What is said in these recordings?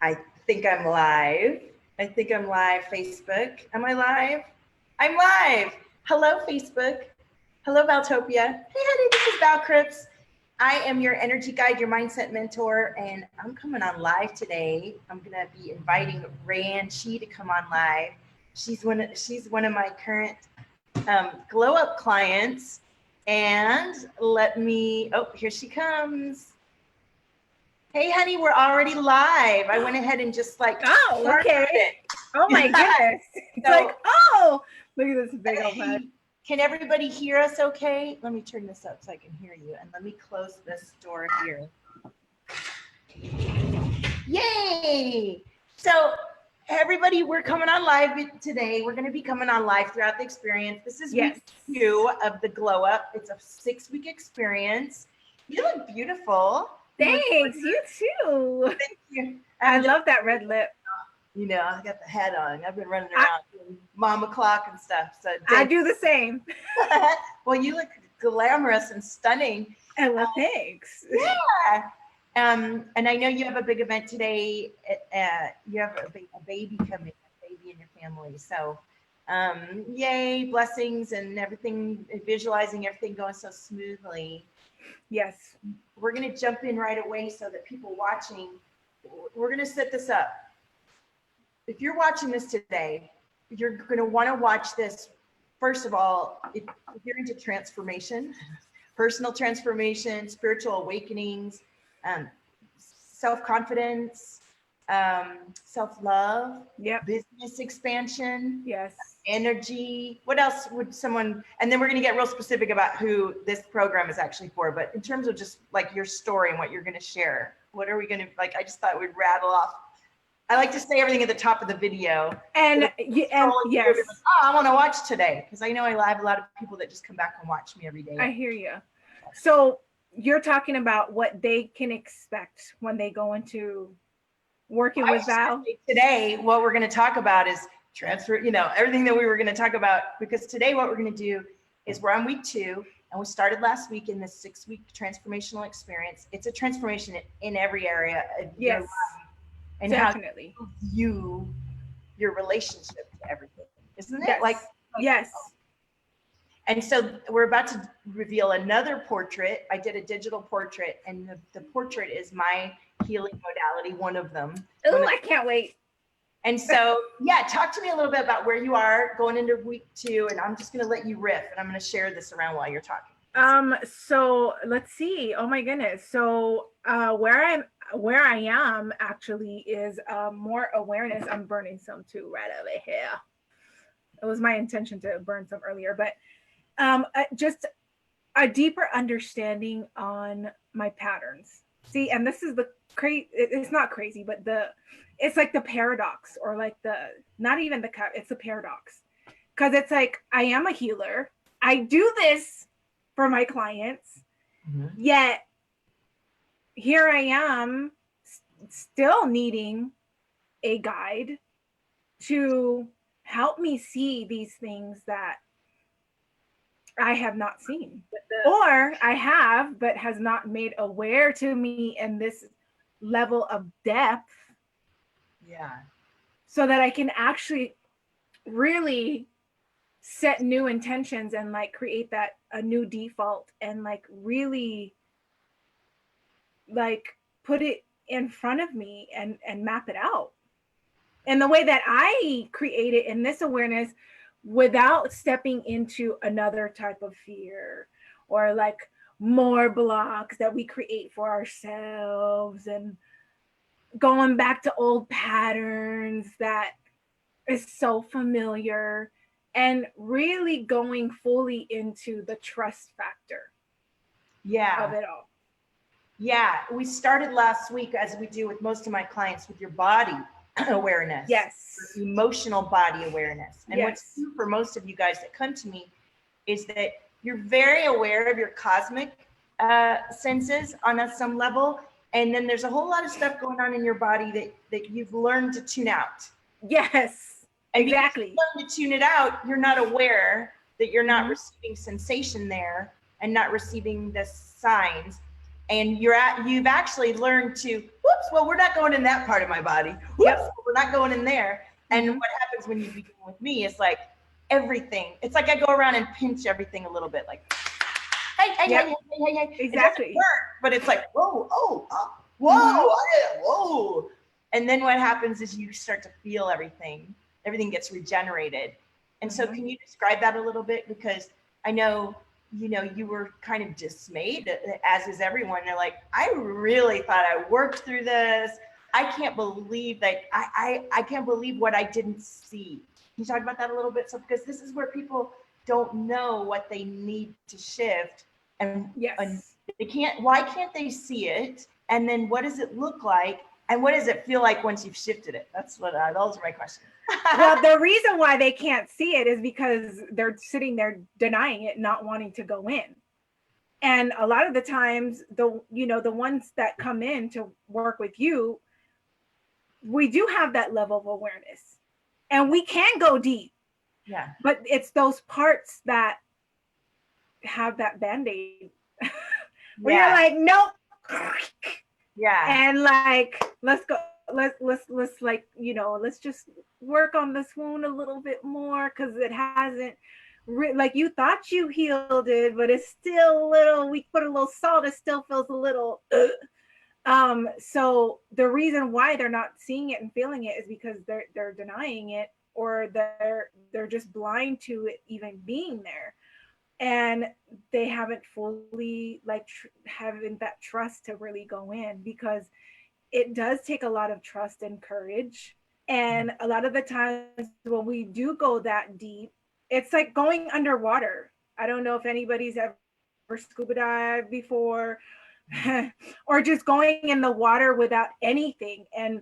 I think I'm live. Facebook. Am I live? I'm live. Hello, Facebook. Hello, Valtopia. Hey, honey, this is Val Cripps. I am your energy guide, your mindset mentor, and I'm coming on live today. I'm going to be inviting Rayann Chi to come on live. She's one of my current Glow Up clients. And here she comes. Hey, honey, we're already live. I went ahead and just okay. it. Oh my goodness. It's look at this big old head. Can everybody hear us okay? Let me turn this up so I can hear you. And let me close this door here. Yay! So everybody, we're coming on live today. We're going to be coming on live throughout the experience. This is week 2 of the Glow Up. It's a 6-week experience. You look beautiful. Thanks, you too. Thank you. I love that red lip. You know, I got the hat on. I've been running around doing mama clock and stuff. So I do the same. Well, you look glamorous and stunning. Oh, well, thanks. Yeah. And I know you have a big event today. You have a baby coming, a baby in your family. So, yay, blessings and everything, visualizing everything going so smoothly. Yes. We're going to jump in right away so that people watching, we're going to set this up. If you're watching this today, you're going to want to watch this. First of all, if you're into transformation, personal transformation, spiritual awakenings, self-confidence, self-love, business expansion, energy. What else would someone, and then we're going to get real specific about who this program is actually for, but in terms of just like your story and what you're going to share, what are we going to, like, I just thought we'd rattle off. I like to say everything at the top of the video. And yes. I want to watch today, because I know I have a lot of people that just come back and watch me every day. I hear you. So you're talking about what they can expect when they go into working with Val? Today, what we're going to talk about is everything that we were going to talk about, because today what we're going to do is we're on week 2, and we started last week in this 6-week transformational experience. It's a transformation in every area of your life. And definitely how you your relationship to everything, isn't it? Yes. And so we're about to reveal another portrait. I did a digital portrait, and the portrait is my healing modality, one of them. Oh, I can't wait. And so, talk to me a little bit about where you are going into week 2, and I'm just going to let you riff, and I'm going to share this around while you're talking. So let's see. Oh my goodness. So where I am actually is more awareness. I'm burning some too right over here. It was my intention to burn some earlier, but just a deeper understanding on my patterns. See, and this is the crazy, it's not crazy, but it's like the paradox, or like not even it's a paradox. Because it's like, I am a healer. I do this for my clients, yet here I am still needing a guide to help me see these things that I have not seen, or I have, but has not made aware to me in this level of depth. Yeah. So that I can actually really set new intentions and like create a new default, and like really like put it in front of me and map it out. And the way that I create it in this awareness, without stepping into another type of fear, or like more blocks that we create for ourselves, and going back to old patterns that is so familiar, and really going fully into the trust factor of it all. Yeah, we started last week, as we do with most of my clients, with your body awareness. Yes. Emotional body awareness. And what's true for most of you guys that come to me is that you're very aware of your cosmic senses on some level. And then there's a whole lot of stuff going on in your body that you've learned to tune out. Yes. Exactly. If you learn to tune it out, you're not aware that you're not receiving sensation there, and not receiving the signs. and you've actually learned to, whoops, well, we're not going in that part of my body. Whoops, Yep. we're not going in there. And what happens when you begin with me is like everything. It's like I go around and pinch everything a little bit, like, hey, Yep. hey. Exactly. It doesn't hurt, but it's like, whoa, whoa. And then what happens is you start to feel everything. Everything gets regenerated. And so can you describe that a little bit? Because I know, you were kind of dismayed, as is everyone. They're like, I really thought I worked through this. I can't believe that I can't believe what I didn't see. Can you talk about that a little bit? So, because this is where people don't know what they need to shift, and they can't, why can't they see it? And then what does it look like? And what does it feel like once you've shifted it? Those are my questions. Well, the reason why they can't see it is because they're sitting there denying it, not wanting to go in. And a lot of the times, the ones that come in to work with you, we do have that level of awareness, and we can go deep. Yeah. But it's those parts that have that Band-Aid where you're like, nope. Yeah. And like, let's go. Let's like, let's just work on this wound a little bit more, because it hasn't like you thought you healed it, but it's still a little, we put a little salt, it still feels a little so the reason why they're not seeing it and feeling it is because they're denying it, or they're just blind to it even being there, and they haven't fully like having that trust to really go in, because it does take a lot of trust and courage. And a lot of the times when we do go that deep, it's like going underwater. I don't know if anybody's ever scuba dived before, or just going in the water without anything. And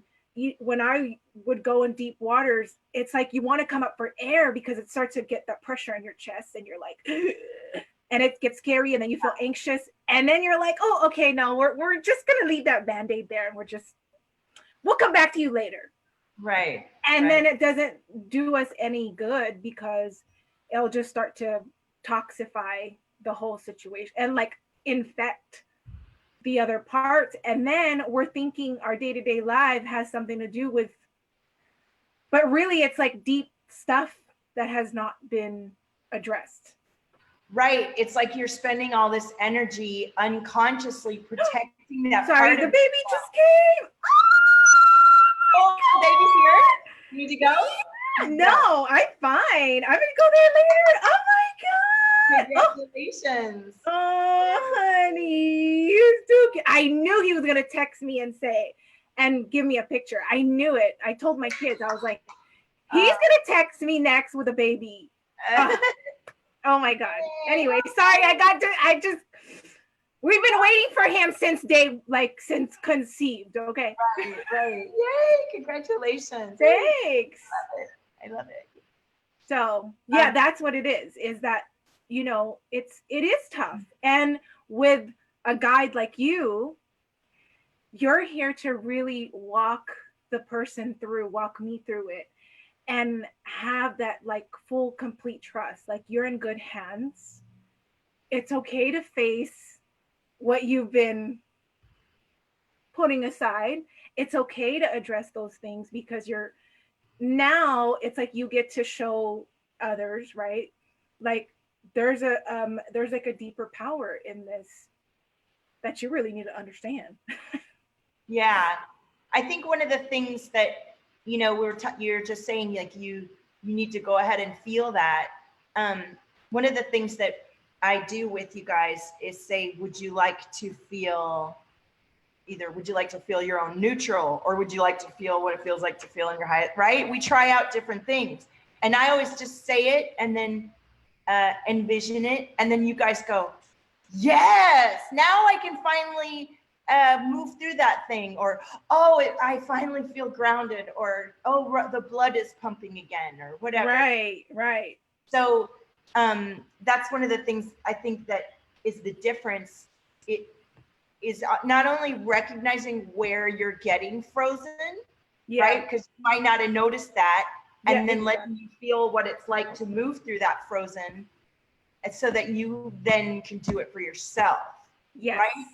when I would go in deep waters, it's like you want to come up for air because it starts to get that pressure in your chest, and you're like, and it gets scary, and then you feel anxious, and then you're like, oh, okay, no, we're just gonna leave that Band-Aid there, and we'll come back to you later. Right. And then it doesn't do us any good, because it'll just start to toxify the whole situation and like infect the other parts. And then we're thinking our day-to-day life has something to do with, but really it's like deep stuff that has not been addressed. Right. It's like you're spending all this energy unconsciously protecting that Sorry, part the of baby yourself. just came. Oh, baby's here? You need to go? No, I'm fine. I'm gonna go there later. Oh my god! Congratulations. Oh, honey, you do. I knew he was gonna text me and say, and give me a picture. I knew it. I told my kids, I was like, he's gonna text me next with a baby. Oh my god. Anyway, sorry, we've been waiting for him since conceived. Okay. Right. Yay! Congratulations. Thanks. I love it. So yeah, that's what it is. Is that it is tough, and with a guide like you're here to really walk me through it, and have that like full complete trust. Like, you're in good hands. It's okay to face what you've been putting aside. It's okay to address those things, because now it's like you get to show others, right? Like there's like a deeper power in this that you really need to understand. Yeah. I think one of the things that, you're just saying, like, you need to go ahead and feel that. One of the things that I do with you guys is say, would you like to feel your own neutral, or would you like to feel what it feels like to feel in your highest, right? We try out different things. And I always just say it and then envision it. And then you guys go, yes, now I can finally move through that thing, or I finally feel grounded, or the blood is pumping again, or whatever. Right. So that's one of the things I think that is the difference. It is not only recognizing where you're getting frozen, right? Because you might not have noticed that, and then letting you feel what it's like to move through that frozen, and so that you then can do it for yourself. Yes. Right?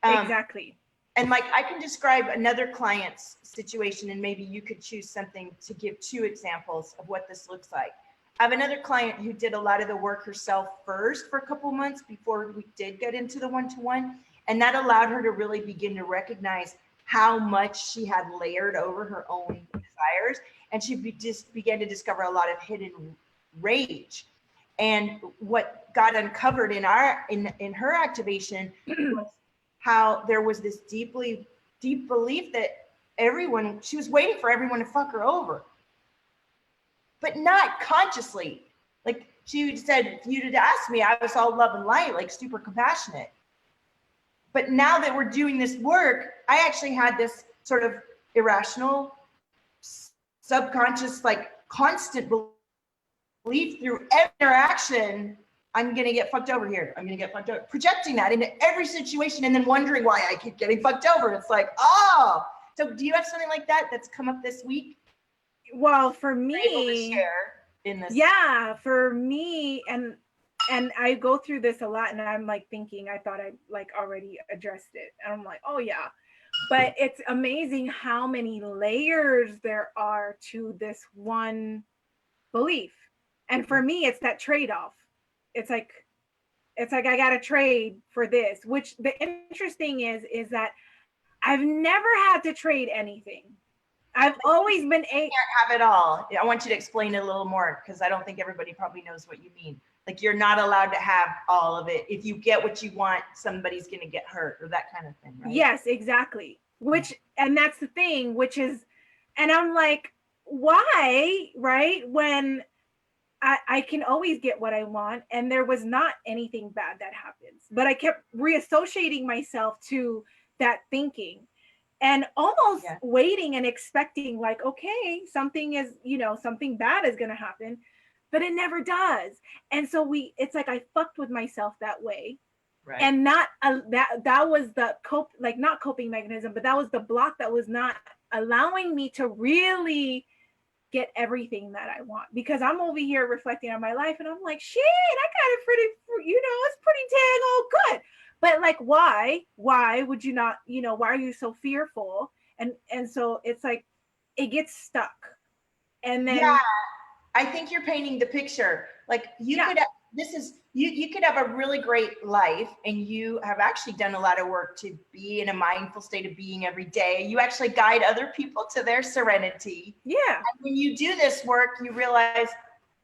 Exactly. And like, I can describe another client's situation, and maybe you could choose something to give 2 examples of what this looks like. I have another client who did a lot of the work herself first for a couple months before we did get into the one-to-one. And that allowed her to really begin to recognize how much she had layered over her own desires. And she just began to discover a lot of hidden rage. And what got uncovered in her activation was how there was this deep belief that she was waiting for everyone to fuck her over, but not consciously. Like she said, if you'd asked me, I was all love and light, like super compassionate. But now that we're doing this work, I actually had this sort of irrational, subconscious, like constant belief through every interaction, I'm going to get fucked over here. I'm going to get fucked over. Projecting that into every situation and then wondering why I keep getting fucked over. It's like, oh. So do you have something like that that's come up this week? Well, for Able to me, share in this. yeah, for me, and I go through this a lot, and I'm like thinking, I thought I like already addressed it. And I'm like, oh yeah. But it's amazing how many layers there are to this one belief. And for me, it's that trade-off. It's like I gotta trade for this, which the interesting is that I've never had to trade anything. I've always been can't have it all. I want you to explain it a little more, because I don't think everybody probably knows what you mean. Like, you're not allowed to have all of it. If you get what you want, somebody's going to get hurt, or that kind of thing, right? Yes, exactly. And that's the thing, and I'm like, why, right? When I can always get what I want, and there was not anything bad that happens, but I kept reassociating myself to that thinking and almost waiting and expecting, like, okay, something bad is going to happen, but it never does. And so it's like I fucked with myself that way. Right. And not that was the not coping mechanism, but that was the block that was not allowing me to really get everything that I want, because I'm over here reflecting on my life and I'm like, shit, I got it pretty, it's pretty dang all good. But like, why would you not, why are you so fearful? And so it's like, it gets stuck. And then, yeah, I think you're painting the picture. Like you could have, you could have a really great life, and you have actually done a lot of work to be in a mindful state of being every day. You actually guide other people to their serenity. Yeah. And when you do this work, you realize,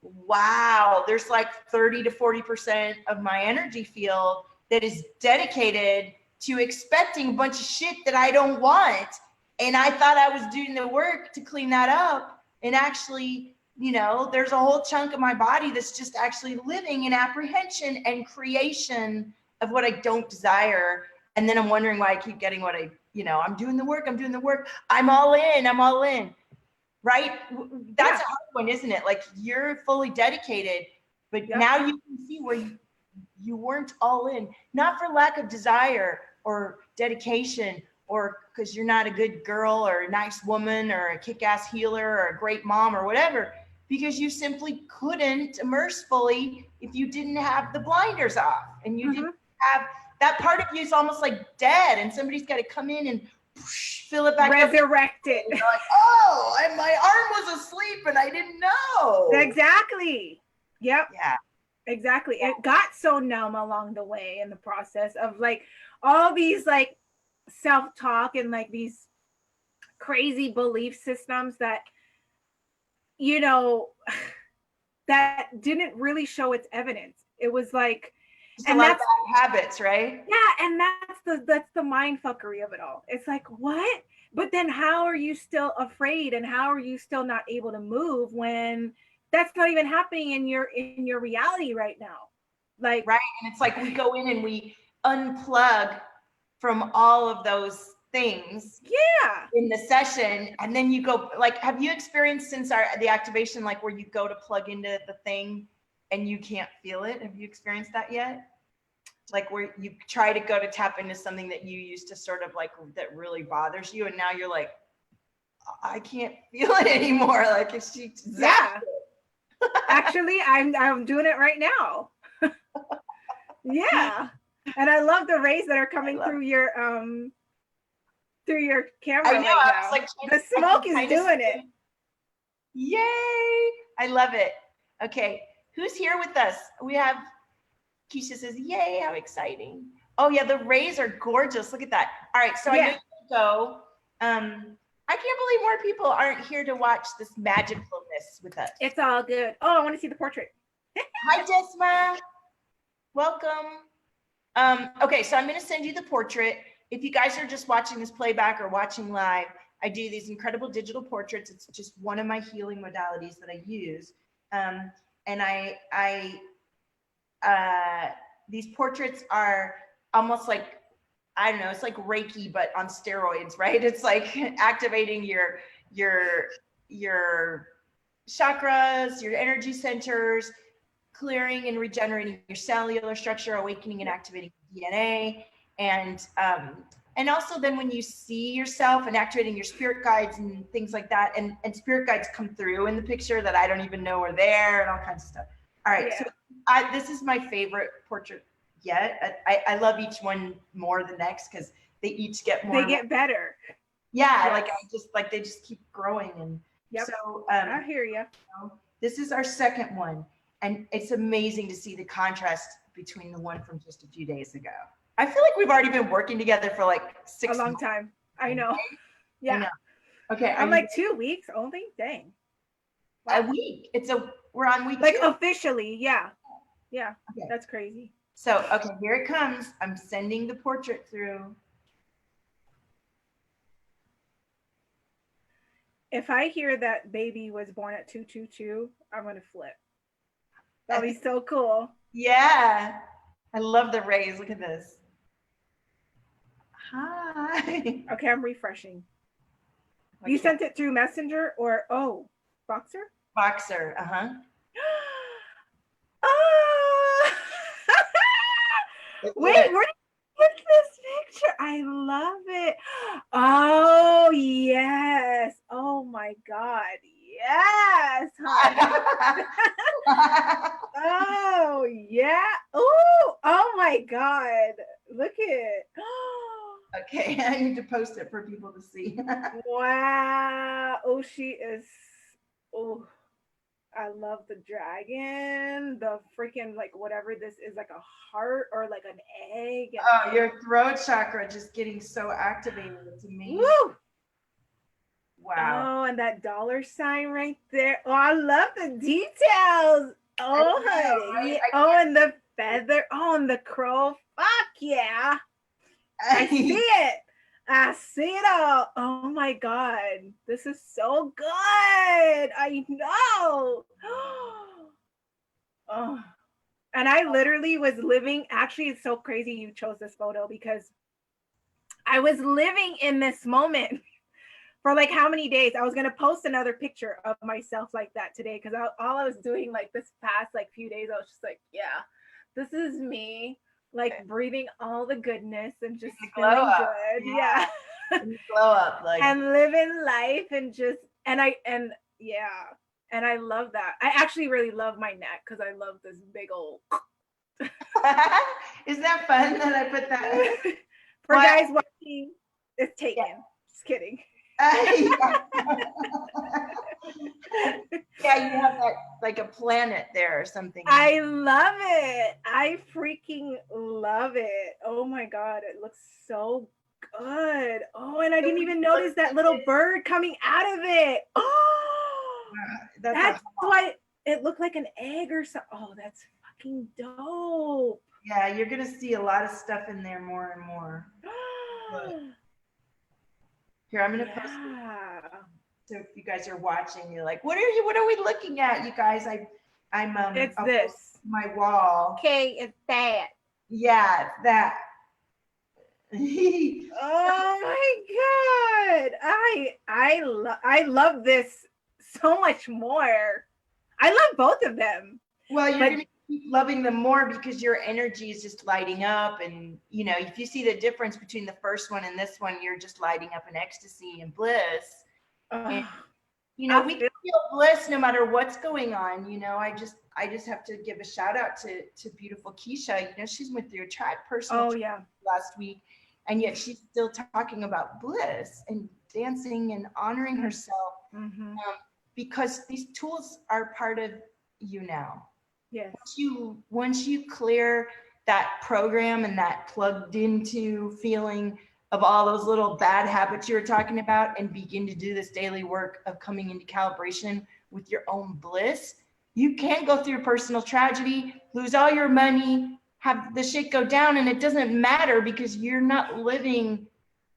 wow, there's like 30 to 40% of my energy field that is dedicated to expecting a bunch of shit that I don't want. And I thought I was doing the work to clean that up. And actually, there's a whole chunk of my body that's just actually living in apprehension and creation of what I don't desire. And then I'm wondering why I keep getting what I'm doing the work. I'm all in, right? That's a hard one, isn't it? Like, you're fully dedicated, but now you can see where you weren't all in, not for lack of desire or dedication, or because you're not a good girl or a nice woman or a kick-ass healer or a great mom or whatever, because you simply couldn't immerse fully if you didn't have the blinders off, and you didn't have that part of you is almost like dead, and somebody's got to come in and fill it back up. Resurrect it. You're like, oh, and my arm was asleep and I didn't know. Exactly. Yep. Yeah. Exactly. It got so numb along the way in the process of like all these like self-talk and like these crazy belief systems that that didn't really show its evidence. It was like, and that's bad habits, right? Yeah, and that's the mind fuckery of it all. It's like, what? But then how are you still afraid, and how are you still not able to move when that's not even happening in your reality right now? Like, right. And it's like we go in and we unplug from all of those things in the session, and then you go, like, have you experienced since the activation, like where you go to plug into the thing and you can't feel it? Have you experienced that yet? Like where you try to go to tap into something that you used to sort of like that really bothers you, and now you're like, I can't feel it anymore. Like, if she zapped it. Actually, I'm doing it right now. Yeah. And I love the rays that are coming through your camera. I know. Right I now. was like, The smoke is doing it. Yay! I love it. Okay, who's here with us? We have Keisha says, "Yay! How exciting!" Oh yeah, the rays are gorgeous. Look at that. All right, so I know you go. I can't believe more people aren't here to watch this magicalness with us. It's all good. Oh, I want to see the portrait. Hi, Desma. Welcome. Okay, so I'm going to send you the portrait. If you guys are just watching this playback or watching live, I do these incredible digital portraits. It's just one of my healing modalities that I use. And these portraits are almost like, I don't know, it's like Reiki, but on steroids, right? It's like activating your chakras, your energy centers, clearing and regenerating your cellular structure, awakening and activating DNA, and also then when you see yourself and activating your spirit guides and things like that, and spirit guides come through in the picture that I don't even know are there, and all kinds of stuff. All right, so this is my favorite portrait yet. I love each one more than the next because they each get more. They get better. Yeah, like they just keep growing, and so I hear you. This is our second one, and it's amazing to see the contrast between the one from just a few days ago. I feel like we've already been working together for like 6 months. A long time. I know. Yeah. I know. Okay. I'm like 2 weeks only. Dang. Wow. A week. We're on week like 2. Officially. Yeah. Yeah. Okay. That's crazy. So, okay, here it comes. I'm sending the portrait through. If I hear that baby was born at 222, I'm going to flip. That'll be so cool. Yeah. I love the rays. Look at this. Hi. Okay, I'm refreshing. Okay. You sent it through Messenger or, Boxer? Boxer, Wait, where did you put this picture? I love it. Oh, yes. Oh, my God. Yes. Oh, yeah. Oh, my God. Look at it. Okay, I need to post it for people to see. Wow. Oh, she is. Oh, I love the dragon. The freaking, like, whatever this is, like a heart or like an egg. Oh, your throat chakra just getting so activated. It's amazing. Woo! Wow. Oh, and that dollar sign right there. Oh, I love the details. Oh, honey. Oh, and the feather. Oh, and the crow. Fuck yeah. I see it. I see it all. Oh my God. This is so good. I know. Oh. And I literally was living, actually, it's so crazy you chose this photo because I was living in this moment for like how many days. I was going to post another picture of myself like that today because all I was doing like this past like few days, I was just like, yeah, this is me. Like breathing all the goodness and just feeling good. Yeah. Glow up. Like. And living life and just, and I love that. I actually really love my neck because I love this big old. Isn't that fun that I put that? For guys watching, it's taken. Yeah. Just kidding. Yeah, you have that like a planet there or something. I love it. I freaking love it. Oh my God, it looks so good. Oh, and I didn't even notice that little bird coming out of it. Oh, that's why it looked like an egg or something. Oh, that's fucking dope. Yeah, you're gonna see a lot of stuff in there more and more. Here, I'm gonna post it. So if you guys are watching, you're like, what are we looking at, you guys? It's this. My wall. Okay, it's that. Yeah, it's that. Oh my God. I love this so much more. I love both of them. Well, you're gonna keep loving them more because your energy is just lighting up, and you know, if you see the difference between the first one and this one, you're just lighting up in ecstasy and bliss. And, you know, we feel bliss no matter what's going on. You know, I just I just have to give a shout out to beautiful Keisha. You know, she's went through a personal last week, and yet she's still talking about bliss and dancing and honoring herself, because these tools are part of you now. Yes. Once you clear that program and that plugged into feeling of all those little bad habits you were talking about, and begin to do this daily work of coming into calibration with your own bliss, you can go through personal tragedy, lose all your money, have the shit go down, and it doesn't matter because you're not living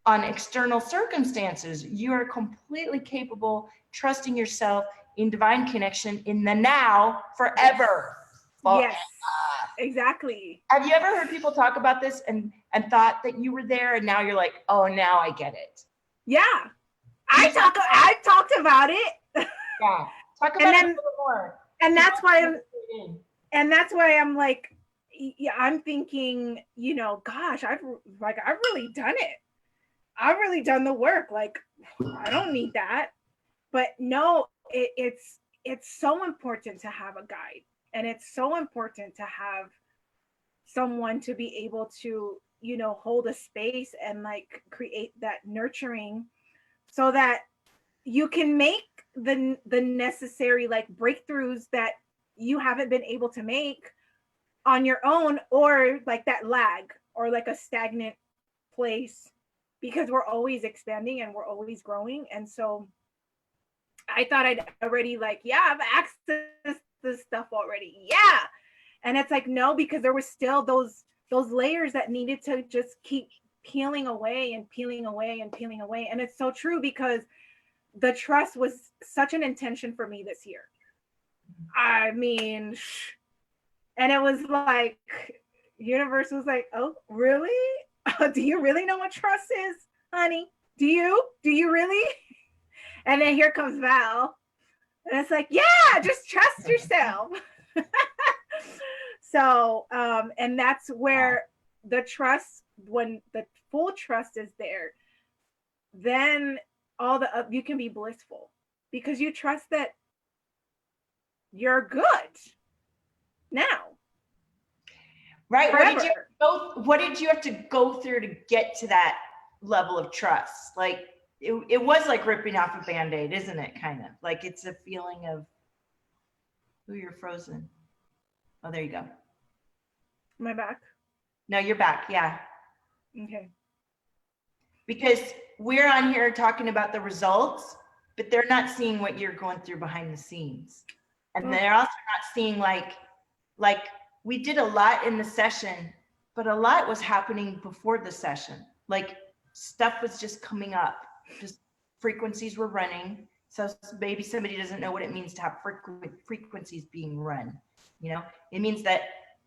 on external circumstances. You are completely capable, trusting yourself in divine connection in the now forever. Yes, exactly. Have you ever heard people talk about this and thought that you were there, and now you're like, oh, now I get it? Yeah, I talked about it. Yeah, talk about it a little more. And that's why I'm like, yeah, I'm thinking, you know, gosh, I've really done it. I've really done the work. Like, I don't need that. But no, it's so important to have a guide, and it's so important to have someone to be able to, you know, hold a space and like create that nurturing, so that you can make the necessary like breakthroughs that you haven't been able to make on your own, or like that lag, or like a stagnant place, because we're always expanding and we're always growing. And so I thought I'd already like, yeah, I've accessed this stuff already. Yeah. And it's like, no, because there was still those layers that needed to just keep peeling away and peeling away and peeling away. And it's so true, because the trust was such an intention for me this year. I mean, and it was like, universe was like, oh, really? Do you really know what trust is, honey? Do you really? And then here comes Val. And it's like, yeah, just trust yourself. So, and that's where the trust, when the full trust is there, then all the, you can be blissful, because you trust that you're good now. Right. What did you have to go through to get to that level of trust? Like, it was like ripping off a Band-Aid, isn't it? Kind of like, it's a feeling of, ooh, you're frozen. Oh, there you go. Am I back? No, you're back. Yeah. Okay. Because we're on here talking about the results, but they're not seeing what you're going through behind the scenes. And they're also not seeing like we did a lot in the session, but a lot was happening before the session. Like, stuff was just coming up, just frequencies were running. So maybe somebody doesn't know what it means to have frequencies being run. You know, it means that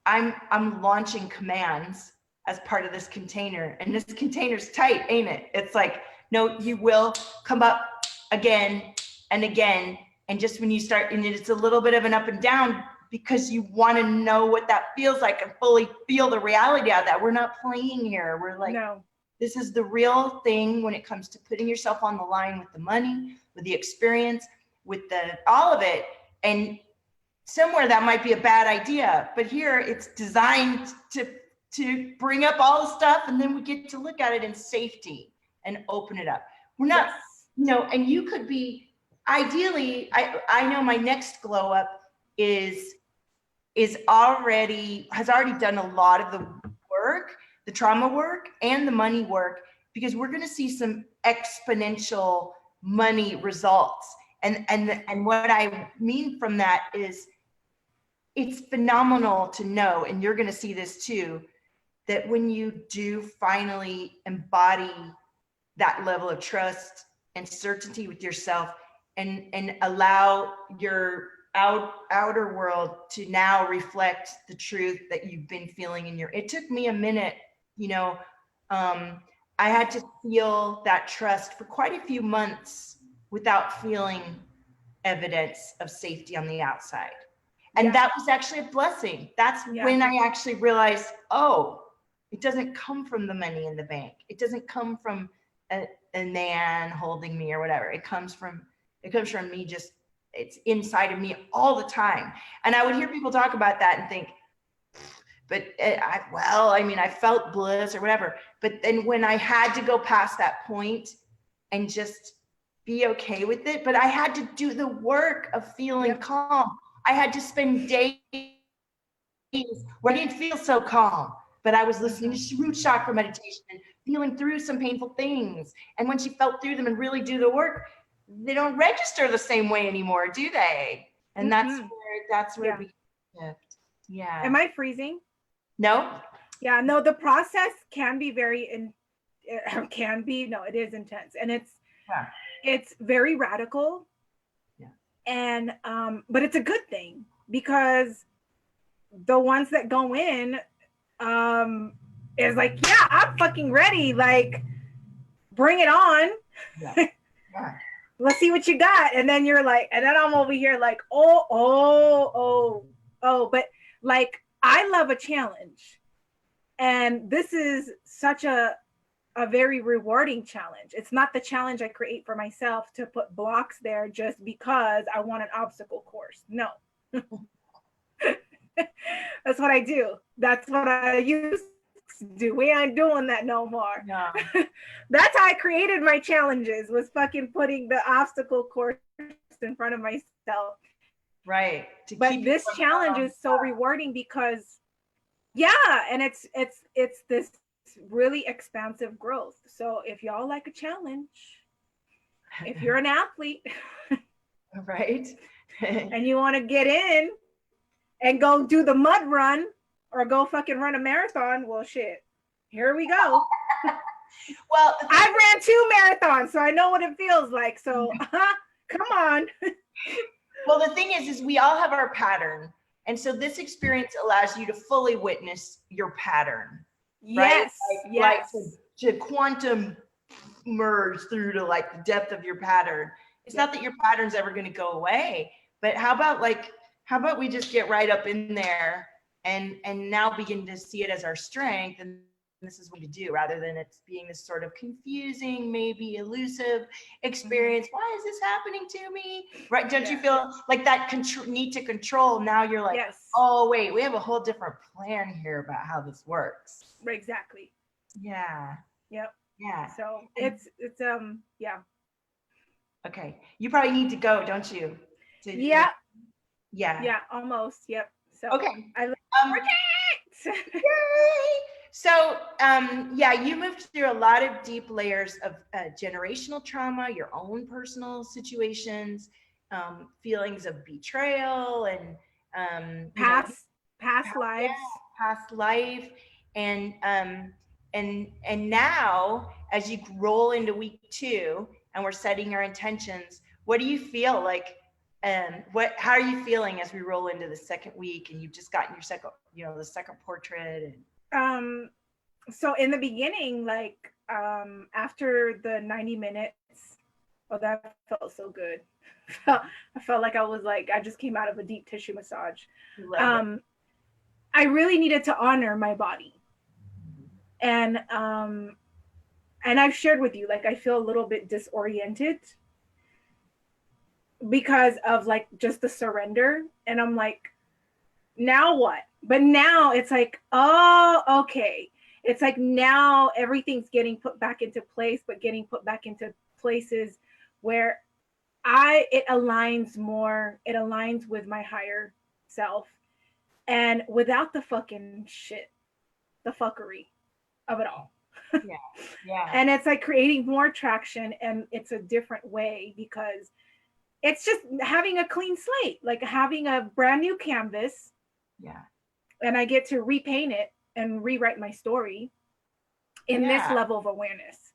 I'm launching commands as part of this container, and this container's tight, ain't it? It's like, no, you will come up again and again. And just when you start, and it's a little bit of an up and down, because you want to know what that feels like and fully feel the reality of that. We're not playing here. We're like, no, this is the real thing when it comes to putting yourself on the line with the money, with the experience, with all of it. And somewhere that might be a bad idea, but here it's designed to bring up all the stuff, and then we get to look at it in safety and open it up. We're not, you know, and you could be, ideally, I know my next glow up has already done a lot of the work, the trauma work and the money work, because we're going to see some exponential money results. And what I mean from that is, it's phenomenal to know, and you're going to see this too, that when you do finally embody that level of trust and certainty with yourself, and allow your outer world to now reflect the truth that you've been feeling in it took me a minute, you know, I had to feel that trust for quite a few months without feeling evidence of safety on the outside. And that was actually a blessing. That's when I actually realized, oh, it doesn't come from the money in the bank. It doesn't come from a man holding me or whatever. It comes from me just it's inside of me all the time. And I would hear people talk about that and think, but I felt bliss or whatever. But then when I had to go past that point and just be okay with it, but I had to do the work of feeling calm. I had to spend days where I didn't feel so calm, but I was listening to root chakra meditation and feeling through some painful things. And when she felt through them and really do the work, they don't register the same way anymore, do they? And that's where we shift. Yeah. Am I freezing? No. Yeah, no, the process can be it is intense, and it's very radical. Yeah. And but it's a good thing, because the ones that go in is like, yeah, I'm fucking ready, like bring it on. Yeah. Yeah. Let's see what you got. And then you're like, and then I'm over here like, oh, but like, I love a challenge, and this is such a very rewarding challenge. It's not the challenge I create for myself to put blocks there just because I want an obstacle course. No. That's what I do. That's what I used to do. We ain't doing that no more. No. That's how I created my challenges, was fucking putting the obstacle course in front of myself. Right. But this challenge is so rewarding because, and it's this really expansive growth. So if y'all like a challenge, if you're an athlete, right, and you want to get in and go do the mud run or go fucking run a marathon, well, shit, here we go. Well, I've ran 2 marathons, so I know what it feels like. So come on. Well, the thing is we all have our pattern. And so this experience allows you to fully witness your pattern. Yes. Right? Like to quantum merge through to like the depth of your pattern. It's not that your pattern's ever going to go away, but how about we just get right up in there and now begin to see it as our strength, and this is what we do, rather than it's being this sort of confusing, maybe elusive experience. Why is this happening to me? Right? Don't you feel like that need to control? Now you're like, oh wait, we have a whole different plan here about how this works. Exactly. Yeah. Yep. Yeah. So it's Okay. You probably need to go, don't you? Yeah, almost. Yep. So okay. Yay! So you moved through a lot of deep layers of generational trauma, your own personal situations, feelings of betrayal, and past lives, past life, and now as you roll into week 2 and we're setting our intentions, what do you feel like? How are you feeling as we roll into the second week and you've just gotten your second, the second portrait? And so in the beginning, like after the 90 minutes, that felt so good. I felt like I just came out of a deep tissue massage. I really needed to honor my body. And I've shared with you, like, I feel a little bit disoriented because of like just the surrender. And I'm like, now what? But now it's like, oh, okay. It's like now everything's getting put back into place, but getting put back into places where it aligns with my higher self, and without the fucking shit, the fuckery of it all. Yeah. And it's like creating more traction, and it's a different way because it's just having a clean slate, like having a brand new canvas. Yeah. And I get to repaint it and rewrite my story in this level of awareness.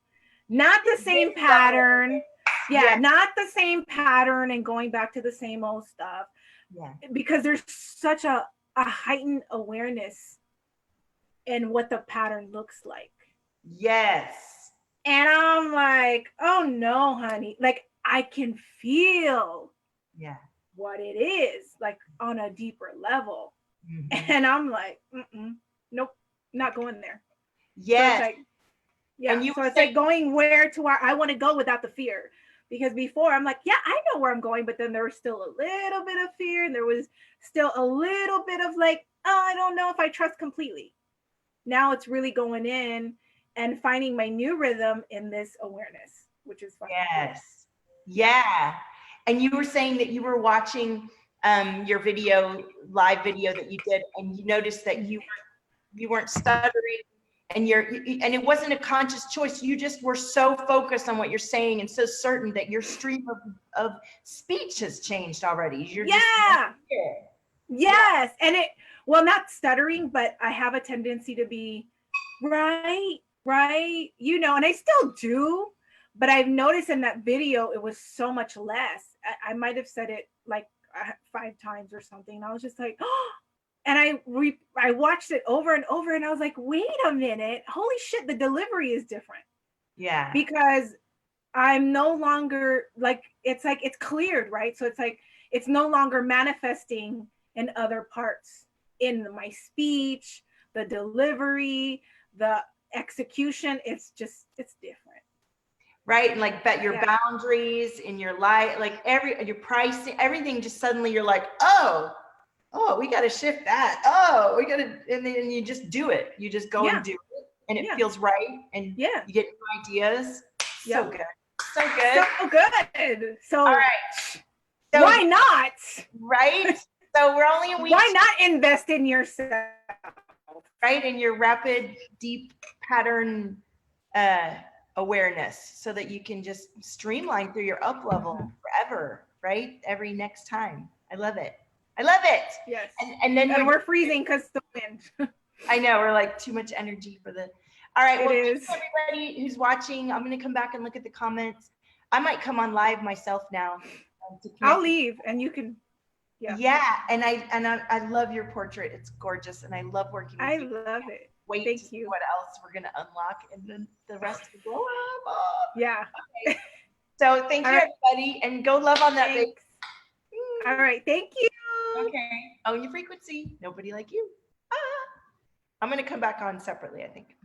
Not the same pattern. Not the same pattern and going back to the same old stuff. Yeah. Because there's such a heightened awareness in what the pattern looks like. Yes. And I'm like, oh no, honey. Like, I can feel what it is, like on a deeper level. Mm-hmm. And I'm like, nope, not going there. Yes. So it's like, so it's like going where I want to go without the fear. Because before I'm like, yeah, I know where I'm going, but then there was still a little bit of fear, and there was still a little bit of like, oh, I don't know if I trust completely. Now it's really going in and finding my new rhythm in this awareness, which is fun. Yes. Yeah. And you were saying that you were watching your live video that you did, and you noticed that you weren't stuttering, and and it wasn't a conscious choice. You just were so focused on what you're saying and so certain that your stream of speech has changed already. You're just here. Yes. And not stuttering, but I have a tendency to be right, and I still do, but I've noticed in that video, it was so much less. I might have said it like 5 times or something. And I was just like, oh, and I watched it over and over, and I was like, wait a minute, holy shit, the delivery is different. Yeah. Because I'm no longer like it's cleared, right? So it's like, it's no longer manifesting in other parts in my speech, the delivery, the execution. It's different. Right. And like, bet your boundaries in your life, like your pricing, everything, just suddenly you're like, oh, we got to shift that. Oh, we got to, and then you just do it. You just go and do it, and it feels right. And you get new ideas. So good. So good. So good. So, all right. So, why not? Right. So we're only a week. Why not invest in yourself? Right. In your rapid, deep pattern awareness, so that you can just streamline through your up level forever. Right. Every next time. I love it. I love it. Yes. And then we're freezing because the wind. I know, we're like too much energy for the. All right. It is. Everybody who's watching, I'm going to come back and look at the comments. I might come on live myself now. I'll leave and you can. Yeah. And I love your portrait. It's gorgeous. And I love working with you. I love it. Wait Thank to see you. what else we're going to unlock, and then the rest of the GLOWUP. Oh. Yeah. Okay. So thank you, everybody. And go love on that big. All right. Thank you. Okay. Own your frequency. Nobody like you. I'm going to come back on separately, I think.